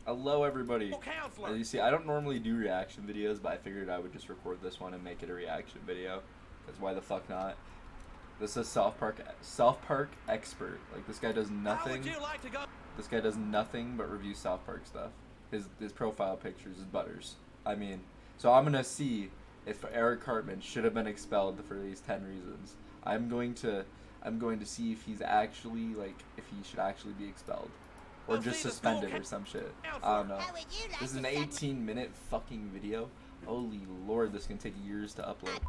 Hello, everybody. Counselor. As you see, I don't normally do reaction videos, but I figured I would just record this one and make it a reaction video. Because why the fuck not? This is SouthPark expert. Like, this guy does nothing. How would you like to go? This guy does nothing but review South Park stuff. His profile pictures is butters. I mean, so I'm gonna see if Eric Cartman should have been expelled for these 10 reasons. I'm going to see if he's actually, like, if he should actually be expelled. Or just suspended or some shit. I don't know. This is an 18-minute fucking video. Holy lord, this can take years to upload.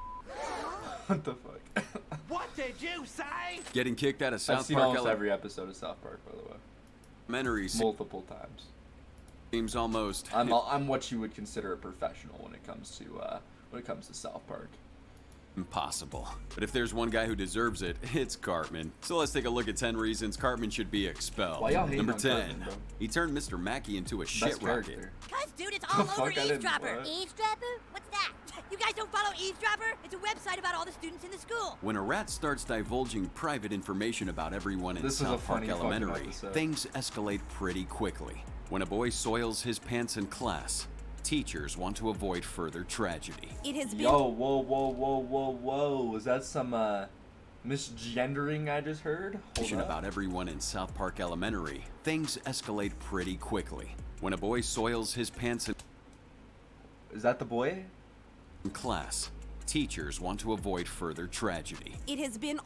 What the fuck? What did you say? Getting kicked out of South I've seen Park almost every episode of South Park, by the way. Elementary Multiple times. seems almost I'm what you would consider a professional when it comes to South Park. impossible. But if there's one guy who deserves it, it's Cartman. So let's take a look at 10 reasons Cartman should be expelled. Why y'all hating Number on 10. Cartman, bro? He turned Mr. Mackey into a shit Best rocket. character. Cuz, dude, it's all The over fuck, I didn't- Eavesdropper. what? Eavesdropper? What's that? You guys don't follow Eavesdropper? It's a website about all the students in the school. When a rat starts divulging private information about everyone in This is a South Park funny fucking Elementary, episode. things escalate pretty quickly. When a boy soils his pants in class, teachers want to avoid further tragedy. It has been Yo, whoa. Was that some misgendering I just heard? Hold up. About everyone in South Park Elementary, things escalate pretty quickly. When a boy soils his pants Is that the boy? in class, teachers want to avoid further tragedy. It has been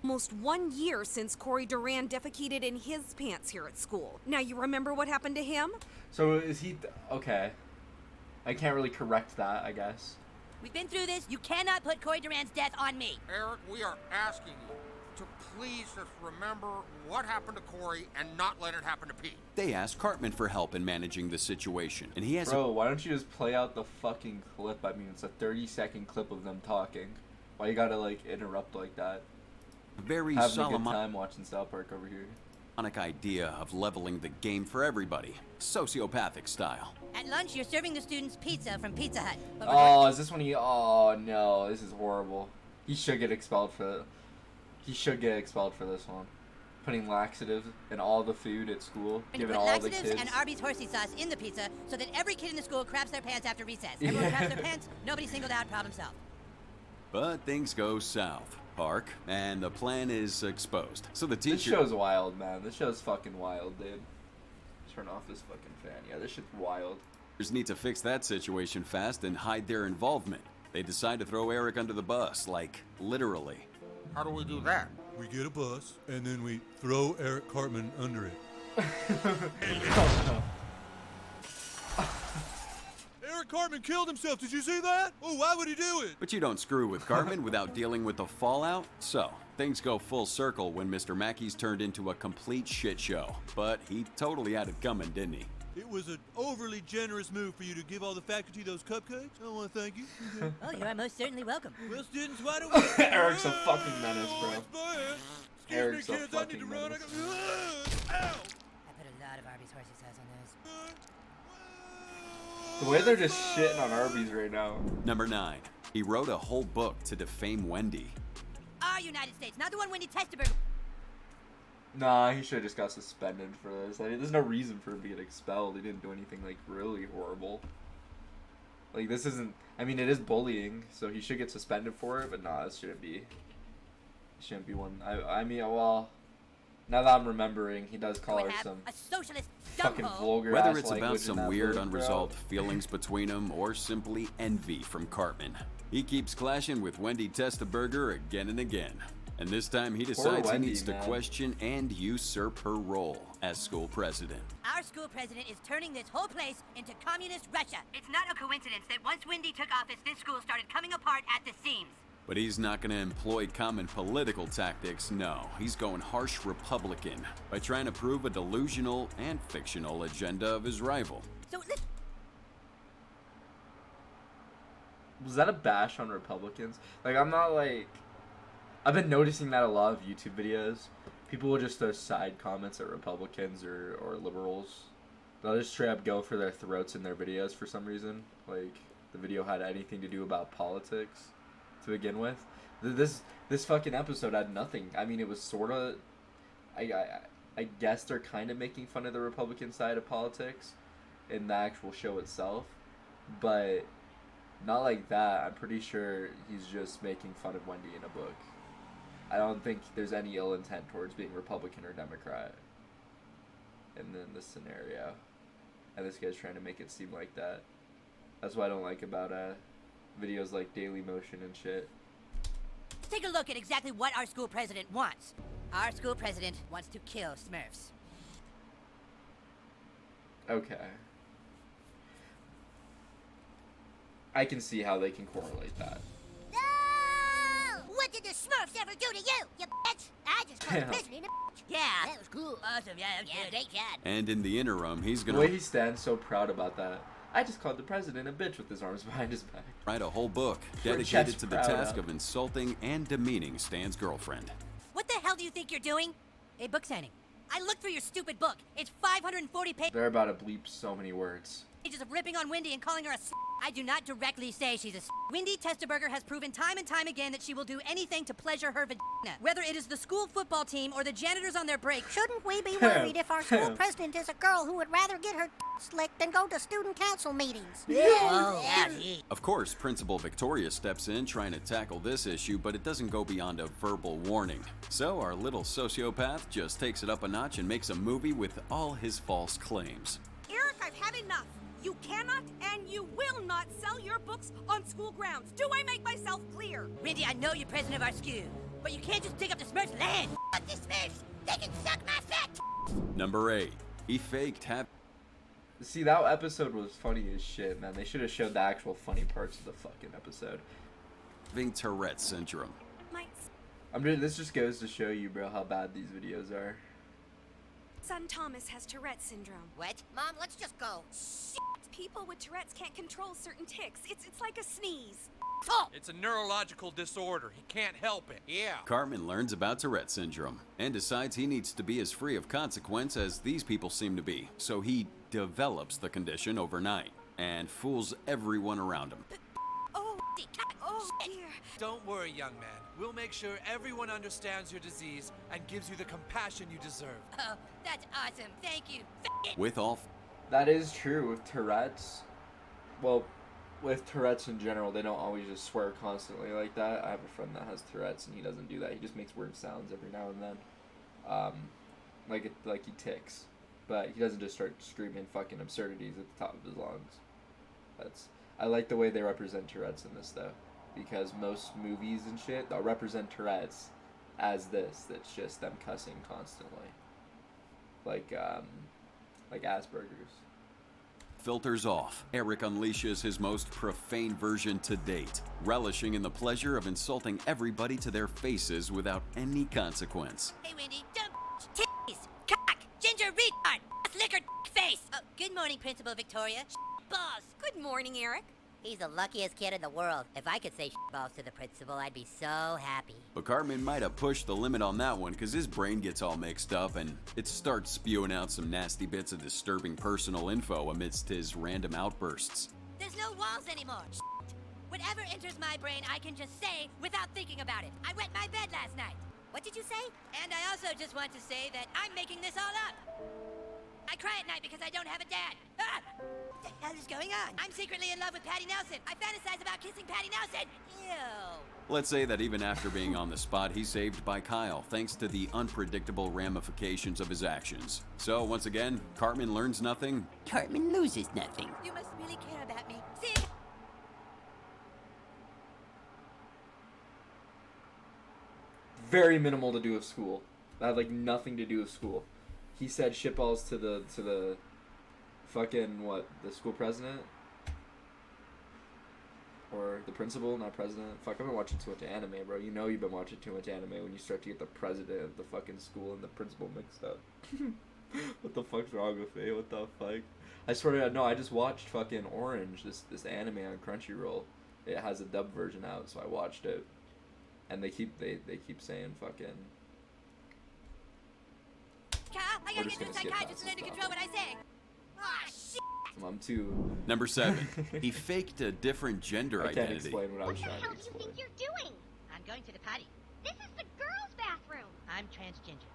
almost 1 year since Corey Duran defecated in his pants here at school. Now, you remember what happened to him? So is he okay? I can't really correct that, I guess. We've been through this. You cannot put Corey Duran's death on me. Eric, we are asking you to please just remember what happened to Corey and not let it happen to Pete. They asked Cartman for help in managing the situation, and he has Bro, why don't you just play out the fucking clip? I mean, it's a 30-second clip of them talking. Why you gotta, like, interrupt like that? a very Having a good Solomonic time watching South Park over here. idea of leveling the game for everybody, sociopathic style. At lunch, you're serving the students pizza from Pizza Hut. But we're Oh, is this when he... Oh, no. This is horrible. He should get expelled for... He should get expelled for this one. Putting laxatives in all the food at school. going to Giving put all the laxatives kids... and Arby's horsey sauce in the pizza so that every kid in the school craps their pants after recess. Everyone craps their pants, nobody singled out, problem solved. But things go south, Park, and the plan is exposed. So the This teacher show's wild, man. This show's fucking wild, dude. Turn off this fucking fan. Yeah, this shit's wild. need to fix that situation fast and hide their involvement. They decide to throw Eric under the bus, like literally. How do we do that? We get a bus, and then we throw Eric Cartman under it. Eric Cartman killed himself. Did you see that? Oh, why would he do it? But you don't screw with Cartman without dealing with the fallout. So, things go full circle when Mr. Mackey's turned into a complete shit show. But he totally had it coming, didn't he? It was an overly generous move for you to give all the faculty those cupcakes. I want to thank you. Okay. Oh, you are most certainly welcome. Well, students, why don't we... Eric's a fucking menace, bro. It's bad. Excuse Eric's me, a kids, I need to fucking run. menace. Ow! I put a lot of Arby's horsey sauce on those. The way they're just shitting on Arby's right now. Number 9. He wrote a whole book to defame Wendy. Our United States, not the one Wendy Testerberg. Nah, he should have just got suspended for this. I mean, there's no reason for him to get expelled. He didn't do anything, like, really horrible. Like, this isn't... I mean, it is bullying, so he should get suspended for it, but nah, this shouldn't be... Shouldn't be one... I mean, well... Now that I'm remembering, he does call her some a socialist fucking dumbo. vulgar Whether ass it's about language in some that weird, book, bro. unresolved feelings between them or simply envy from Cartman, he keeps clashing with Wendy Testaberger again and again. And this time he decides Wendy, he needs to man. question and usurp her role as school president. Our school president is turning this whole place into communist Russia. It's not a coincidence that once Wendy took office, this school started coming apart at the seams. But he's not going to employ common political tactics, no. He's going harsh Republican by trying to prove a delusional and fictional agenda of his rival. So let's Was that a bash on Republicans? Like, I'm not like... I've been noticing that a lot of YouTube videos. People will just throw side comments at Republicans or liberals. They'll just straight up go for their throats in their videos for some reason. Like, the video had anything to do about politics to begin with. This fucking episode had nothing. I mean, it was sort of... I guess they're kind of making fun of the Republican side of politics in the actual show itself, but not like that. I'm pretty sure he's just making fun of Wendy in a book. I don't think there's any ill intent towards being Republican or Democrat in this scenario. And this guy's trying to make it seem like that. That's what I don't like about videos like Daily Motion and shit. Let's take a look at exactly what our school president wants. Our school president wants to kill Smurfs. Okay. I can see how they can correlate that. No! What did the Smurfs ever do to you, you bitch? I just called the president a bitch. Yeah, that was cool. Awesome, yeah, great job. And in the interim, he's The gonna way he stands so proud about that. I just called the president a bitch with his arms behind his back. write a whole book We're dedicated just to the proud task of. of insulting and demeaning Stan's girlfriend. What the hell do you think you're doing? A book signing. I looked through your stupid book. It's 540 pages They're about to bleep so many words. of ripping on Wendy and calling her a I do not directly say she's a Wendy Testerberger has proven time and time again that she will do anything to pleasure her vagina. Whether it is the school football team or the janitors on their break. Shouldn't we be worried if our school president is a girl who would rather get her slicked than go to student council meetings? Of course, Principal Victoria steps in trying to tackle this issue, but it doesn't go beyond a verbal warning. So our little sociopath just takes it up a notch and makes a movie with all his false claims. Eric, I've had enough. You cannot and you will not sell your books on school grounds. Do I make myself clear? Wendy, I know you're president of our school, but you can't just dig up the Smurfs' land. Fuck the Smurfs! They can suck my fat. Number 8. He faked having See, that episode was funny as shit, man. They should have showed the actual funny parts of the fucking episode. Tourette's syndrome. My This just goes to show you, bro, how bad these videos are. son Thomas has Tourette's syndrome. What? Mom, let's just go. People with Tourette's can't control certain tics. It's like a sneeze. It's a neurological disorder. He can't help it. Yeah. Cartman learns about Tourette's syndrome and decides he needs to be as free of consequence as these people seem to be. So he develops the condition overnight and fools everyone around him. Oh dear. Don't worry, young man. We'll make sure everyone understands your disease and gives you the compassion you deserve. Oh, that's awesome. Thank you. With all That is true with Tourette's. Well, with Tourette's in general, they don't always just swear constantly like that. I have a friend that has Tourette's and he doesn't do that. He just makes weird sounds every now and then. Like he ticks. But he doesn't just start screaming fucking absurdities at the top of his lungs. I like the way they represent Tourette's in this though. Because most movies and shit, they'll represent Tourette's as this. That's just them cussing constantly. Like Asperger's. filters off, Eric unleashes his most profane version to date, relishing in the pleasure of insulting everybody to their faces without any consequence. Hey, Wendy, dumb titties, cock, ginger retard, liquor face. Oh, good morning, Principal Victoria. Balls. Good morning, Eric. He's the luckiest kid in the world. If I could say balls to the principal, I'd be so happy. But Cartman might have pushed the limit on that one because his brain gets all mixed up and it starts spewing out some nasty bits of disturbing personal info amidst his random outbursts. There's no walls anymore. Whatever enters my brain, I can just say without thinking about it. I wet my bed last night. What did you say? And I also just want to say that I'm making this all up. I cry at night because I don't have a dad. Ah! What the hell is going on? I'm secretly in love with Patty Nelson. I fantasize about kissing Patty Nelson. Ew. Let's say that even after being on the spot, he's saved by Kyle thanks to the unpredictable ramifications of his actions. So once again, Cartman learns nothing. Cartman loses nothing. You must really care about me. See? Very minimal to do with school. That had like nothing to do with school. He said shitballs to the fucking the school president? Or the principal, not president. Fuck, I've been watching too much anime, bro. You know you've been watching too much anime when you start to get the president of the fucking school and the principal mixed up. What the fuck's wrong with me? What the fuck? I swear to God, no, I just watched fucking Orange, this anime on Crunchyroll. It has a dub version out, so I watched it. And they keep saying fucking... Kyle, I gotta get to the psychiatrist and learn to control what I say. Ah, shit! I'm too... Number 7. He faked a different gender I can't identity. explain what I What was the trying hell to do you explain. think you're doing? I'm going to the potty. This is the girls' bathroom. I'm transgender.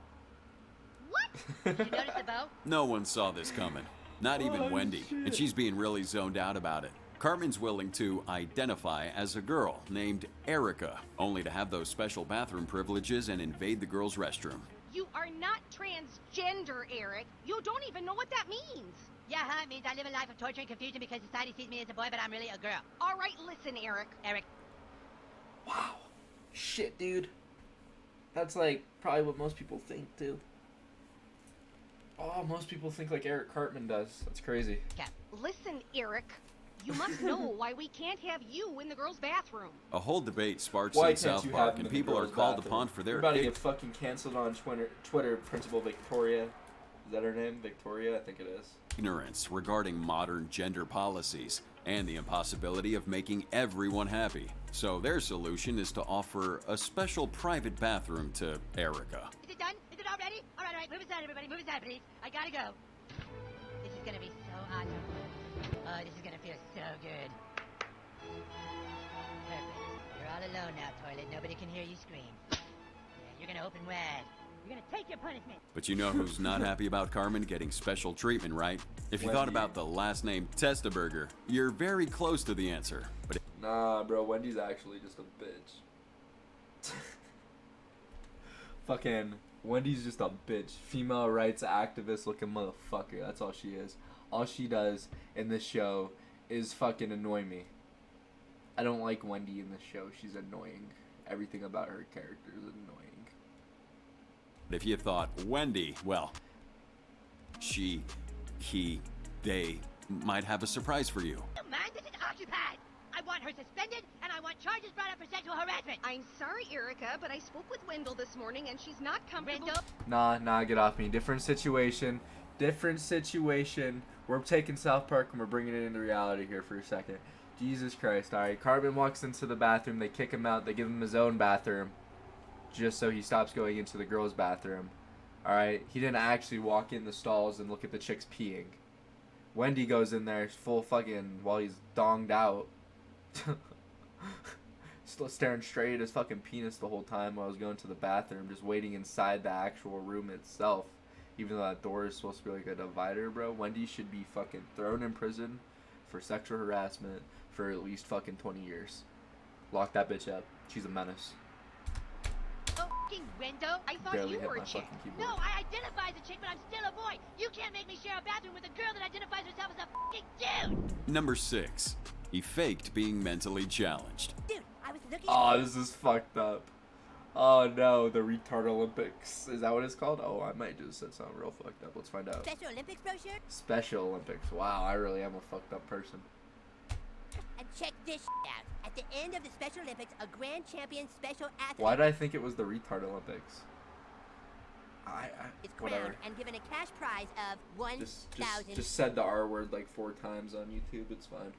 Did you notice the bow? No one saw this coming. Not even Wendy. And she's being really zoned out about it. Cartman's willing to identify as a girl named Erica, only to have those special bathroom privileges and invade the girl's restroom. You are not transgender, Eric. You don't even know what that means. Yeah, huh? It means I live a life of torture and confusion because society sees me as a boy, but I'm really a girl. All right, listen, Eric. Eric. Wow. Shit, dude. That's like probably what most people think too. Oh, most people think like Eric Cartman does. That's crazy. Yeah. Listen, Eric. You must know why we can't have you in the girls' bathroom. A whole debate sparks Why in can't South you Park, have him and in the people are girls' called bathroom? upon for their We're about to get fucking canceled on Twitter. Principal Victoria. Is that her name? Victoria? I think it is. ignorance regarding modern gender policies and the impossibility of making everyone happy. So their solution is to offer a special private bathroom to Erica. Is it done? Is it all ready? All right. Move aside, everybody. Move aside, please. I gotta go. This is gonna be so awesome. Oh, this is gonna feel so good. Perfect. You're all alone now, toilet. Nobody can hear you scream. Yeah, you're gonna open wide. You're gonna take your punishment. But you know who's not happy about Carmen getting special treatment, right? If you thought about the last name Testaburger, you're very close to the answer. But Nah, bro. Wendy's actually just a bitch. Fucking Wendy's just a bitch. Female rights activist looking motherfucker. That's all she is. All she does in this show is fucking annoy me. I don't like Wendy in this show. She's annoying. Everything about her character is annoying. if you thought Wendy, well, she, he, they might have a surprise for you. Mind this is occupied. I want her suspended, and I want charges brought up for sexual harassment. I'm sorry, Erica, but I spoke with Wendell this morning, and she's not comfortable. Wendell? Nah, get off me. Different situation. We're taking South Park and we're bringing it into reality here for a second. Jesus Christ, alright. Cartman walks into the bathroom, they kick him out, they give him his own bathroom. Just so he stops going into the girls' bathroom. Alright, he didn't actually walk in the stalls and look at the chicks peeing. Wendy goes in there full fucking, while he's donged out. Still staring straight at his fucking penis the whole time while I was going to the bathroom, just waiting inside the actual room itself. Even though that door is supposed to be like a divider, bro. Wendy should be fucking thrown in prison for sexual harassment for at least fucking 20 years. Lock that bitch up. She's a menace. Oh, fucking Wendo. I thought Barely you hit were my a chick. fucking keyboard. No, I identify as a chick, but I'm still a boy. You can't make me share a bathroom with a girl that identifies herself as a fucking dude. Number 6. He faked being mentally challenged. Dude, I was looking Oh, this is fucked up. Oh no, the retard Olympics. Is that what it's called? Oh, I might just said something real fucked up. Let's find out. Special Olympics brochure. Special Olympics. Wow, I really am a fucked up person. And check this out. At the end of the Special Olympics, a grand champion special athlete Why did I think it was the retard Olympics? is Whatever. crowned and given a cash prize of $1,000. Just said the R word like 4 times on YouTube. It's fine.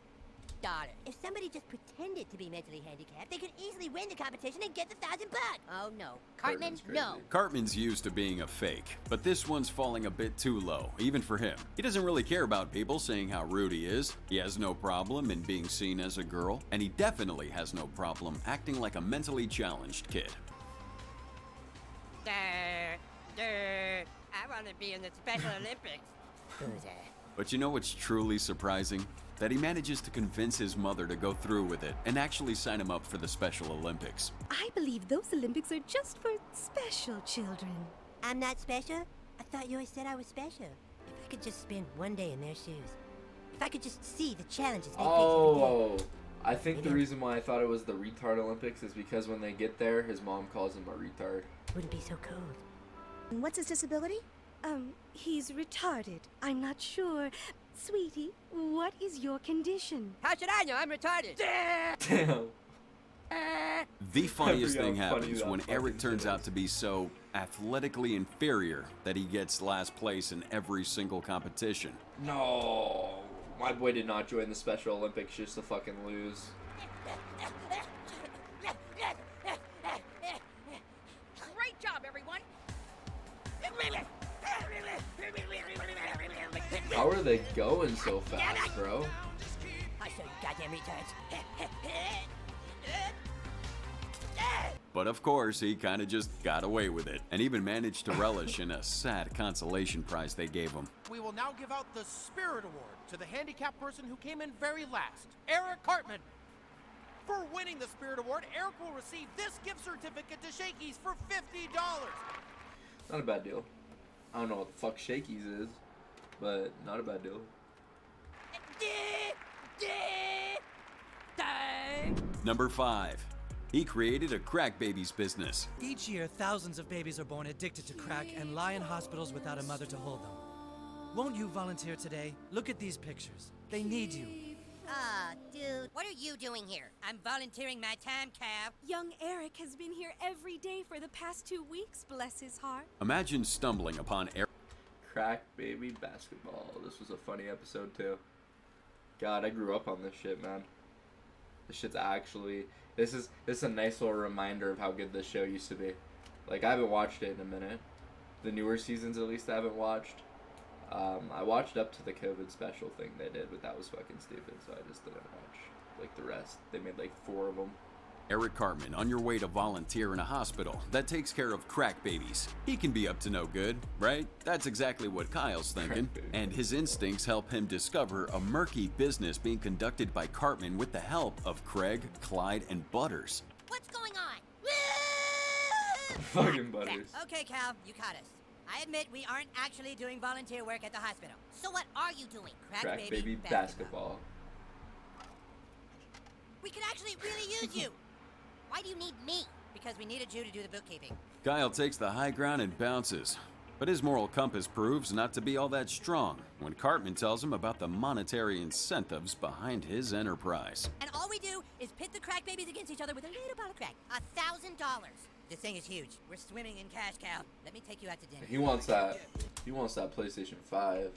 If somebody just pretended to be mentally handicapped, they could easily win the competition and get the $1,000. Oh no, Cartman, Cartman's crazy. no. Cartman's used to being a fake, but this one's falling a bit too low, even for him. He doesn't really care about people saying how rude he is. He has no problem in being seen as a girl, and he definitely has no problem acting like a mentally challenged kid. I want to be in the Special Olympics. But you know what's truly surprising? That he manages to convince his mother to go through with it and actually sign him up for the Special Olympics. I believe those Olympics are just for special children. I'm not special? I thought you always said I was special. If I could just spend one day in their shoes. If I could just see the challenges they face every day. Oh, I think the reason why I thought it was the retard Olympics is because when they get there, his mom calls him a retard. Wouldn't be so cold. And what's his disability? He's retarded. I'm not sure. Sweetie, what is your condition? How should I know? I'm retarded. Damn. The funniest I forgot thing how funny happens that when fucking Eric turns shit out is. to be so athletically inferior that he gets last place in every single competition. No. My boy did not join the Special Olympics just to fucking lose. Great job, everyone. How are they going so fast, bro? I show you goddamn retards. But of course, he kind of just got away with it, and even managed to relish in a sad consolation prize they gave him. We will now give out the Spirit Award to the handicapped person who came in very last, Eric Cartman. For winning the Spirit Award, Eric will receive this gift certificate to Shakey's for $50. Not a bad deal. I don't know what the fuck Shakey's is, but not a bad deal. Number 5. He created a crack babies business. Each year, thousands of babies are born addicted to crack and lie in hospitals without a mother to hold them. Won't you volunteer today? Look at these pictures. They need you. Dude, what are you doing here? I'm volunteering my time, Cal. Young Eric has been here every day for the past 2 weeks, bless his heart. Imagine stumbling upon Eric. Crack baby basketball. This was a funny episode too. God, I grew up on this shit, man. This shit's actually... This is a nice little reminder of how good this show used to be. Like, I haven't watched it in a minute. The newer seasons, at least, I haven't watched. I watched up to the COVID special thing they did, but that was fucking stupid, so I just didn't watch, like, the rest. They made, like, 4 of them. Eric Cartman on your way to volunteer in a hospital that takes care of crack babies. He can be up to no good, right? That's exactly what Kyle's thinking. And his instincts help him discover a murky business being conducted by Cartman with the help of Craig, Clyde, and Butters. What's going on? Fucking Butters. Okay, Cal, you caught us. I admit we aren't actually doing volunteer work at the hospital. So what are you doing? Crack baby basketball. We could actually really use you. Why do you need me? Because we needed you to do the bookkeeping. Kyle takes the high ground and bounces. But his moral compass proves not to be all that strong when Cartman tells him about the monetary incentives behind his enterprise. And all we do is pit the crack babies against each other with a little bottle of crack. $1,000. This thing is huge. We're swimming in cash, Cal. Let me take you out to dinner. He wants that. He wants that PlayStation 5.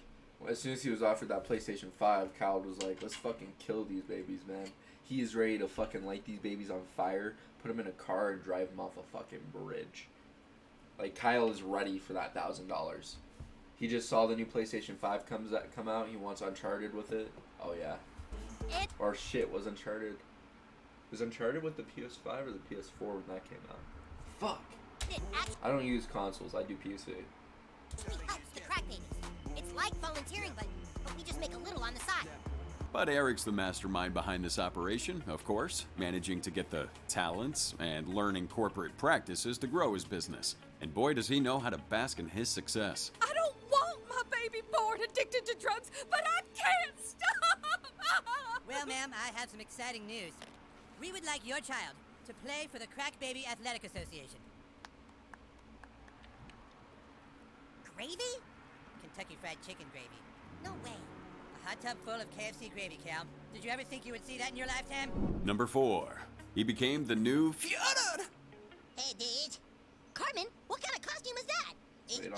As soon as he was offered that PlayStation 5, Kyle was like, let's fucking kill these babies, man. He is ready to fucking light these babies on fire, put them in a car, and drive them off a fucking bridge. Like, Kyle is ready for that $1,000. He just saw the new PlayStation 5 come out. He wants Uncharted with it. Oh, yeah. Or shit, was Uncharted... Was Uncharted with the PS5 or the PS4 when that came out? Fuck. I don't use consoles. I do PC. It helps the crack babies. It's like volunteering, but we just make a little on the side. But Eric's the mastermind behind this operation, of course, managing to get the talents and learning corporate practices to grow his business. And boy, does he know how to bask in his success. I don't want my baby born addicted to drugs, but I can't stop! Well, ma'am, I have some exciting news. We would like your child to play for the Crack Baby Athletic Association. Gravy? Kentucky Fried Chicken gravy. No way. A hot tub full of KFC gravy, Cal. Did you ever think you would see that in your lifetime? Number 4. He became the new Führer. Hey, dude. Cartman, what kind of costume is that? It's Hitler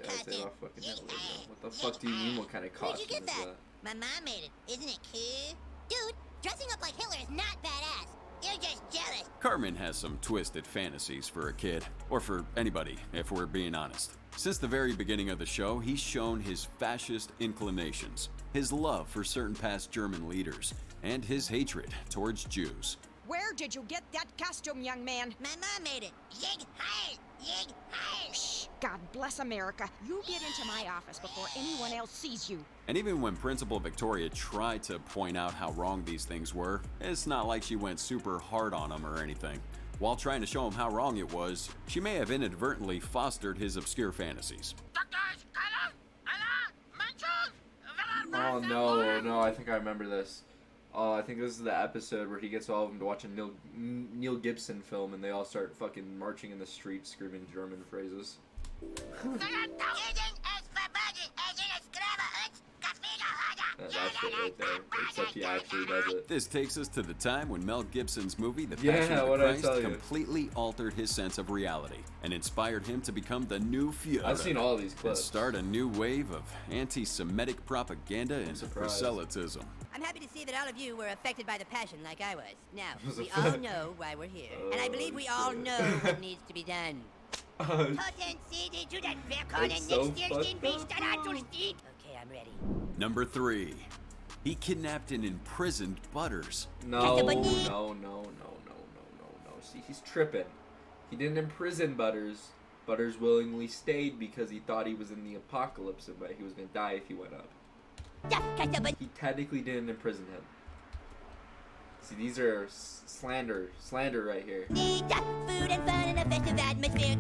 costume. What the fuck do you mean, what kind of costume Where'd you get is that? that? My mom made it. Isn't it cool? Dude, dressing up like Hitler is not badass. You're just jealous. Cartman has some twisted fantasies for a kid, or for anybody, if we're being honest. Since the very beginning of the show, he's shown his fascist inclinations, his love for certain past German leaders, and his hatred towards Jews. Where did you get that costume, young man? My mom made it. Yig Heil! Yig Heil! Shh! God bless America. You get into my office before anyone else sees you. And even when Principal Victoria tried to point out how wrong these things were, it's not like she went super hard on him or anything. While trying to show him how wrong it was, she may have inadvertently fostered his obscure fantasies. Oh, no, I think I remember this. Oh, I think this is the episode where he gets all of them to watch a Neil Gibson film and they all start fucking marching in the streets screaming German phrases. That shit right there, except he actually does it. This takes us to the time when Mel Gibson's movie The Yeah, Passion of the what'd I Christ tell you? completely altered his sense of reality and inspired him to become the new Führer. I've seen all of these And clips. start a new wave of anti-Semitic propaganda and surprised. proselytism. I'm happy to see that all of you were affected by the passion like I was. Now, Was we it all fun? know why we're here. And I believe we all shit. know what needs to be done. Oh, Okay, so fucked up. I'm ready. Number 3. He kidnapped and imprisoned Butters. no. See, he's tripping. He didn't imprison Butters. Butters willingly stayed because he thought he was in the apocalypse and that he was going to die if he went up. He technically didn't imprison him. See, these are slander right here. Food and fun in a festive atmosphere.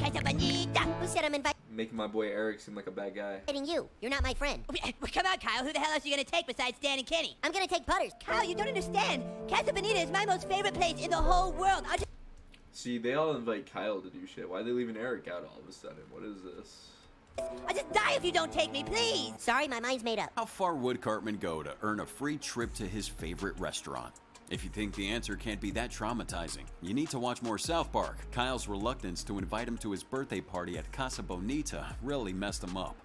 Who said I'm Making my boy Eric seem like a bad guy. inviting you? You're not my friend. Come on, Kyle. Who the hell else are you gonna take besides Stan and Kenny? I'm gonna take Butters. Kyle, you don't understand. Casa Bonita is my most favorite place in the whole world. See, they all invite Kyle to do shit. Why are they leaving Eric out all of a sudden? What is this? I'll just die if you don't take me, please. Sorry, my mind's made up. How far would Cartman go to earn a free trip to his favorite restaurant? If you think the answer can't be that traumatizing, you need to watch more South Park. Kyle's reluctance to invite him to his birthday party at Casa Bonita really messed him up.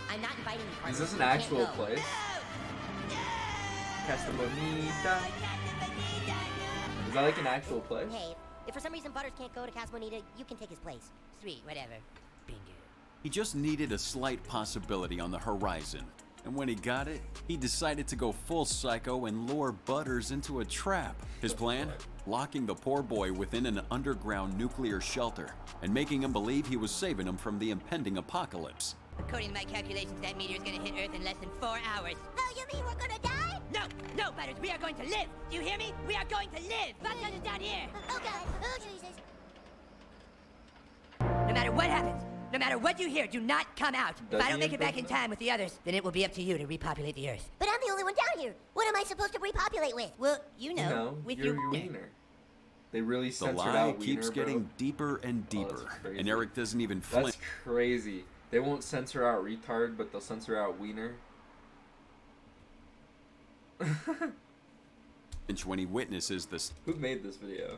I'm not inviting you, Cartman. Is this an You can't actual go. place? Casa Bonita. Is that like an actual place? Hey, if for some reason Butters can't go to Casa Bonita, you can take his place. Sweet, whatever. Bingo. He just needed a slight possibility on the horizon. And when he got it, he decided to go full psycho and lure Butters into a trap. His plan? Locking the poor boy within an underground nuclear shelter and making him believe he was saving him from the impending apocalypse. According to my calculations, that meteor is gonna hit Earth in less than 4 hours. Oh, you mean we're gonna die? No, Butters, we are going to live. Do you hear me? We are going to live. Butters is down here. Oh, God. Oh, Jesus. No matter what happens, no matter what you hear, do not come out. Does If I don't he make it back in imprison time with the others, then it will be up to you to repopulate the Earth. But I'm the only one down here. What am I supposed to repopulate with? Well, you know, No, with you're your wiener. They really The censored lie out keeps wiener, getting bro. deeper and Oh, deeper, that's crazy. and Eric doesn't even flinch That's crazy. They won't censor out retard, but they'll censor out wiener. when he witnesses this. Who made this video?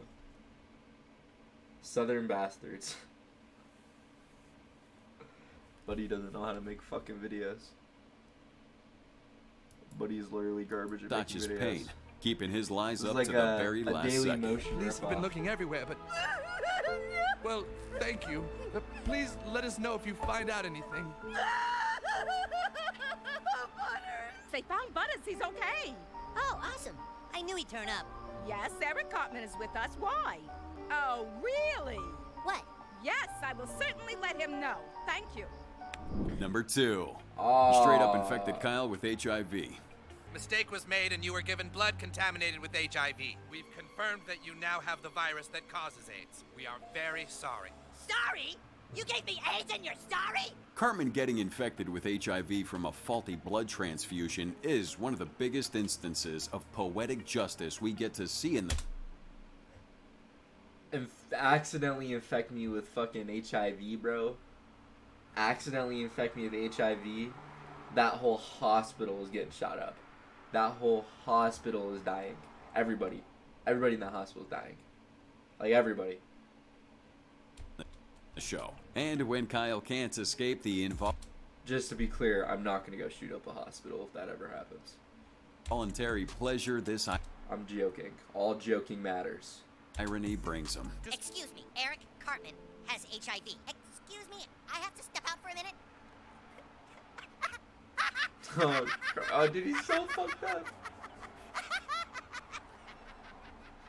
Southern bastards. Buddy doesn't know how to make fucking videos. Buddy's literally garbage at making Dutch's videos. pain, keeping his lies This is up like to the very a last Daily second. Motion Police have been ripoff. looking everywhere, but... Well, thank you. Please let us know if you find out anything. They found Butters. He's okay. Oh, awesome. I knew he'd turn up. Yes, Eric Cartman is with us. Why? Oh, really? What? Yes, I will certainly let him know. Thank you. Number 2. Oh. Straight up infected Kyle with HIV. Mistake was made and you were given blood contaminated with HIV. We've confirmed that you now have the virus that causes AIDS. We are very sorry. Sorry? You gave me AIDS and you're sorry? Cartman getting infected with HIV from a faulty blood transfusion is one of the biggest instances of poetic justice we get to see in the... Accidentally infect me with fucking HIV, bro. Accidentally infect me with HIV. That whole hospital is getting shot up. That whole hospital is dying. Everybody in that hospital is dying. Like everybody. show. And when Kyle can't escape the Just to be clear, I'm not gonna go shoot up a hospital if that ever happens. involuntary pleasure this I'm joking. All joking matters. irony brings him. Excuse me, Eric Cartman has HIV. Excuse me, I have to step out for a minute. Oh, dude, he's so fucked up.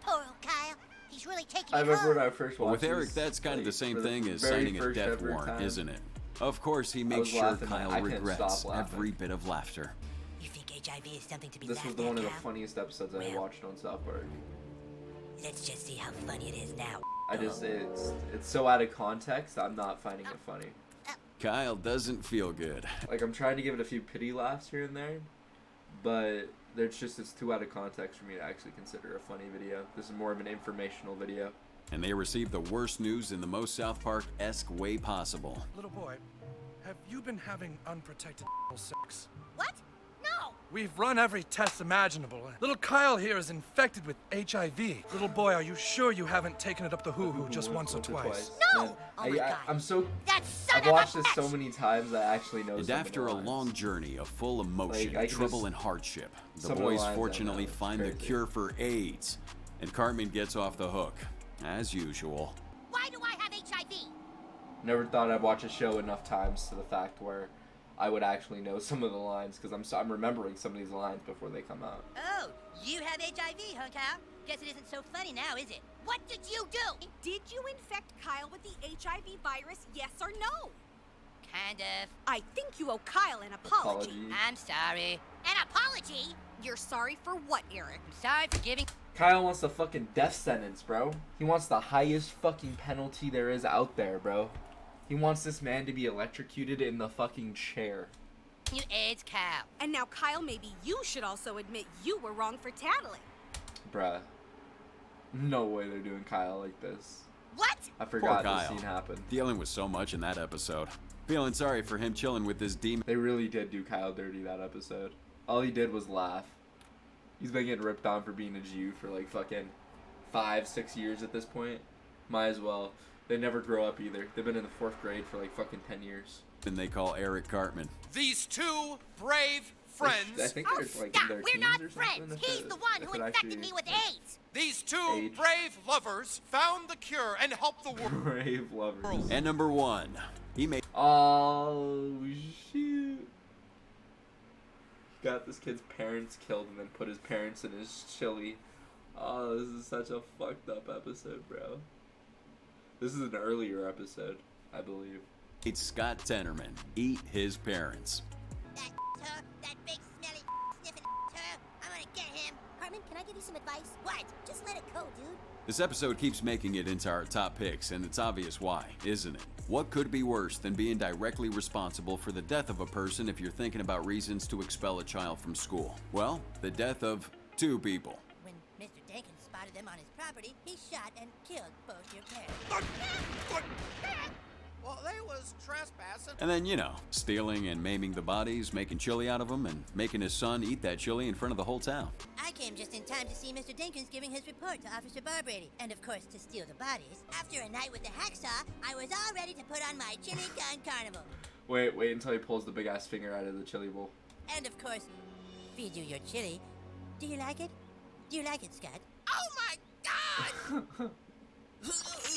Poor old Kyle. He's really taking I it remember when hard. I first But watched with Eric, this, that's kind of the like, same for thing as very signing a first death ever warrant, time. isn't it? Of course, he was makes sure laughing, Kyle I couldn't regrets stop laughing. every bit of laughter. You think HIV is something to be This laughed was one at, of the Kyle? funniest episodes I Well. watched on South Park. Let's just see how funny it is now. It's so out of context, I'm not finding it funny. Kyle doesn't feel good. Like, I'm trying to give it a few pity laughs here and there, but it's too out of context for me to actually consider a funny video. This is more of an informational video. And they receive the worst news in the most South Park-esque way possible. Little boy, have you been having unprotected sex? What? No! We've run every test imaginable. Little Kyle here is infected with HIV. Little boy, are you sure you haven't taken it up the hoo-hoo just once or twice? No! Man, Oh my God. I'm so... That son I've of watched a this so bitch! many times I actually know And some of after the a lines. long journey of full emotion, Like, I can trouble, just- and hardship, the some of the boys lines I fortunately know, it's find the crazy. cure for AIDS. And Cartman gets off the hook, as usual. Why do I have HIV? Never thought I'd watch a show enough times to the fact where I would actually know some of the lines, because I'm remembering some of these lines before they come out. Oh, you have HIV, huh, Kyle? Guess it isn't so funny now, is it? What did you do? Did you infect Kyle with the HIV virus, yes or no? Kind of. I think you owe Kyle an apology. I'm sorry. An apology? You're sorry for what, Eric? I'm sorry for giving... Kyle wants the fucking death sentence, bro. He wants the highest fucking penalty there is out there, bro. He wants this man to be electrocuted in the fucking chair. You AIDS Kyle. And now, Kyle, maybe you should also admit you were wrong for tattling. Bruh. No way they're doing Kyle like this. What? I forgot Poor this Kyle. scene happened. Dealing with so much in that episode. Feeling sorry for him chilling with this demon. They really did do Kyle dirty that episode. All he did was laugh. He's been getting ripped on for being a Jew for like fucking 5-6 years at this point. Might as well. They never grow up either. They've been in the 4th grade for like fucking 10 years. And they call Eric Cartman. These two brave friends. I think they're like Stop! in their We're teens not or friends. something. He's the one who infected me with AIDS. These two brave lovers found the cure and helped the world. Brave lovers. And number 1, he made. Oh shoot! He got this kid's parents killed and then put his parents in his chili. Oh, this is such a fucked up episode, bro. This is an earlier episode, I believe. Made Scott Tenorman eat his parents. That big smelly sniffing I'm gonna get him. Cartman, can I give you some advice? What? Just let it go, dude. This episode keeps making it into our top picks, and it's obvious why, isn't it? What could be worse than being directly responsible for the death of a person if you're thinking about reasons to expel a child from school? Well, the death of 2 people. When Mr. Dankins spotted them on his property, he shot and killed both your parents. Well, they was trespassing. And then, you know, stealing and maiming the bodies, making chili out of them, and making his son eat that chili in front of the whole town. I came just in time to see Mr. Dinkins giving his report to Officer Barbrady, and of course to steal the bodies. After a night with the hacksaw, I was all ready to put on my chili gun carnival. Wait until he pulls the big ass finger out of the chili bowl. And of course, feed you your chili. Do you like it? Do you like it, Scott? Oh my God!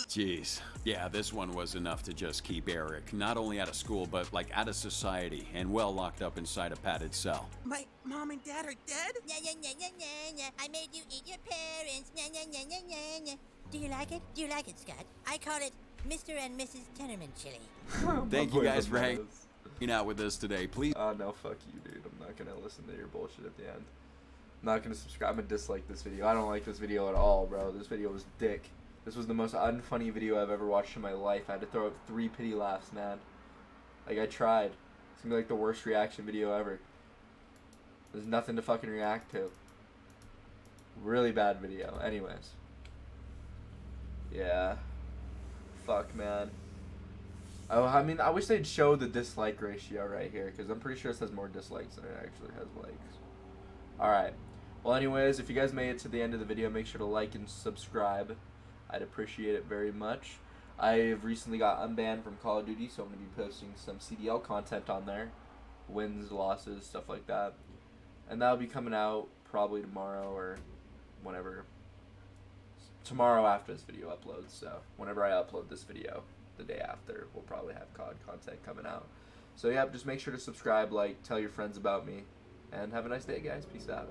Jeez. Yeah, this one was enough to just keep Eric not only out of school, but like out of society and well locked up inside a padded cell. My mom and dad are dead? Nya, nya, nya, nya, nya, nya. I made you eat your parents. Nya, nya, nya, nya, nya, nya. Do you like it? Do you like it, Scott? I call it Mr. and Mrs. Tenorman chili. Thank you guys for hanging out with us today. Please. No, fuck you, dude. I'm not gonna listen to your bullshit at the end. I'm not gonna subscribe. I'm gonna dislike this video. I don't like this video at all, bro. This video was dick. This was the most unfunny video I've ever watched in my life. I had to throw up 3 pity laughs, man. Like, I tried. It's gonna be like the worst reaction video ever. There's nothing to fucking react to. Really bad video. Anyways. Yeah. Fuck, man. Oh, I mean, I wish they'd show the dislike ratio right here, because I'm pretty sure this has more dislikes than it actually has likes. Alright. Well, anyways, if you guys made it to the end of the video, make sure to like and subscribe. I'd appreciate it very much. I've recently got unbanned from Call of Duty, so I'm going to be posting some CDL content on there. Wins, losses, stuff like that. And that'll be coming out probably tomorrow or whenever. Tomorrow after this video uploads, so whenever I upload this video, the day after, we'll probably have COD content coming out. So yeah, just make sure to subscribe, like, tell your friends about me, and have a nice day, guys. Peace out.